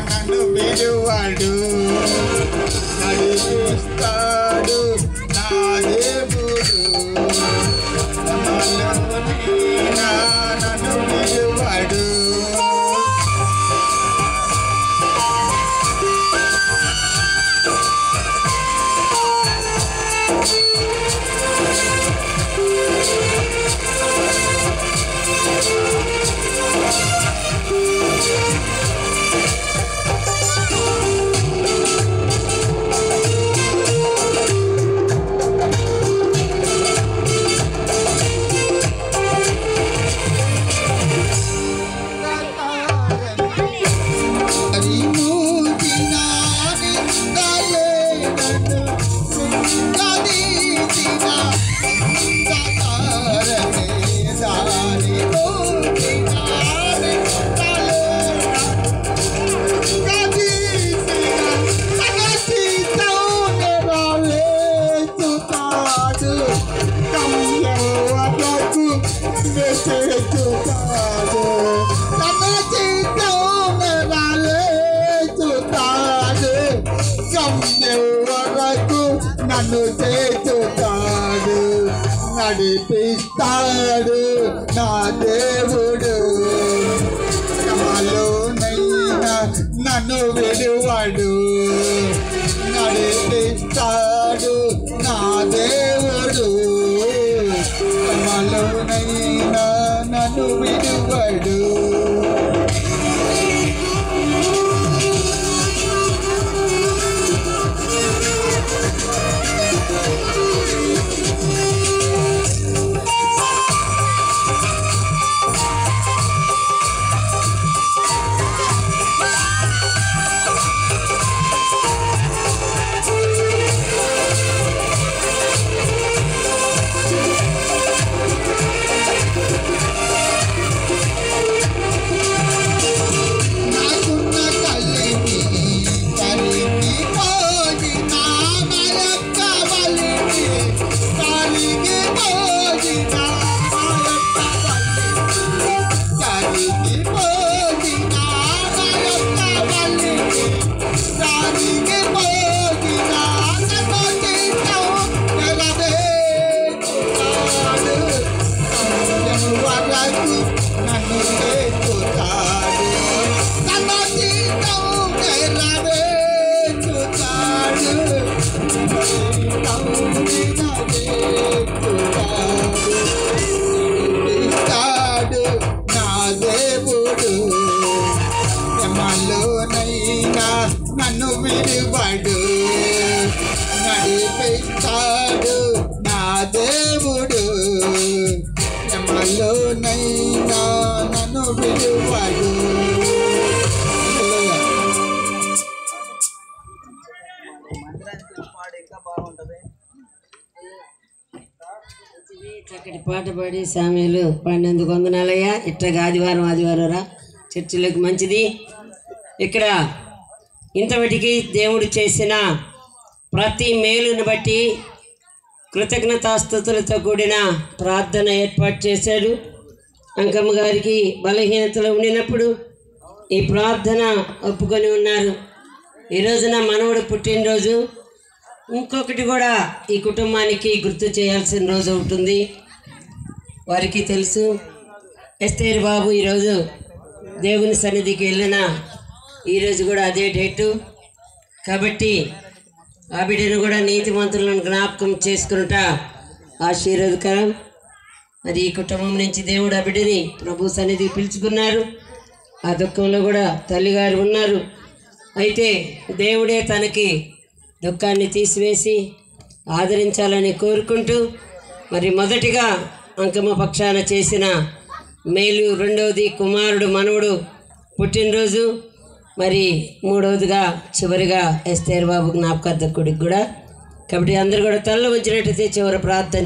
నన్ను విడువడు, నడిపిస్తాడు నా దేవుడు. శ్రమలోనైనా నన్ను విడువడు. నన్ను చేర్చుతాడు, నడిపిస్తాడు నా దేవుడు. శ్రమలోనైనా నన్ను విడువడు, నడిపిస్తాడు నా దేవుడు. శ్రమలోనైనా నన్ను విడువడు. నన్ను విడువడు, నడిపిస్తాడు నా దేవుడు. శ్రమలోనైనా నన్ను విడువడు. చక్కటి పాట పాడి సామెలు పాడినందుకు వందనాలయ్యా. ఇట్లాగా ఆదివారం రా చర్చిలోకి మంచిది. ఇక్కడ ఇంతవటికి దేవుడు చేసిన ప్రతి మేలును బట్టి కృతజ్ఞతాస్తుతులతో కూడిన ప్రార్థన ఏర్పాటు చేశాడు. అంకమ్మ గారికి బలహీనతలో ఉండినప్పుడు ఈ ప్రార్థన ఒప్పుకొని ఉన్నారు. ఈరోజున మనవడు పుట్టినరోజు. ఇంకొకటి కూడా ఈ కుటుంబానికి గుర్తు చేయాల్సిన రోజు ఉంటుంది. వారికి తెలుసు, ఎస్తేరు బాబు ఈరోజు దేవుని సన్నిధికి వెళ్ళిన ఈరోజు కూడా అదే డేటు కాబట్టి ఆ బిడ్డను కూడా నీతిమంతులను జ్ఞాపకం చేసుకునుట ఆశీర్వాదకరం. అది ఈ కుటుంబం నుంచి దేవుడు ఆ బిడ్డని ప్రభు సన్నిధికి పిలుచుకున్నారు. ఆ దుఃఖంలో కూడా తల్లిగారు ఉన్నారు. అయితే దేవుడే తనకి దుఃఖాన్ని తీసివేసి ఆదరించాలని కోరుకుంటూ మరి మొదటిగా అంకమ్మ పక్షాన చేసిన మేలు, రెండవది కుమారుడు మనవడు పుట్టినరోజు, మరి మూడవదిగా చివరిగా ఎస్తేరు బాబు జ్ఞాపకార్థకుడికి కూడా. కాబట్టి అందరూ కూడా తల్ల వంచినట్టయితే చివరి ప్రార్థన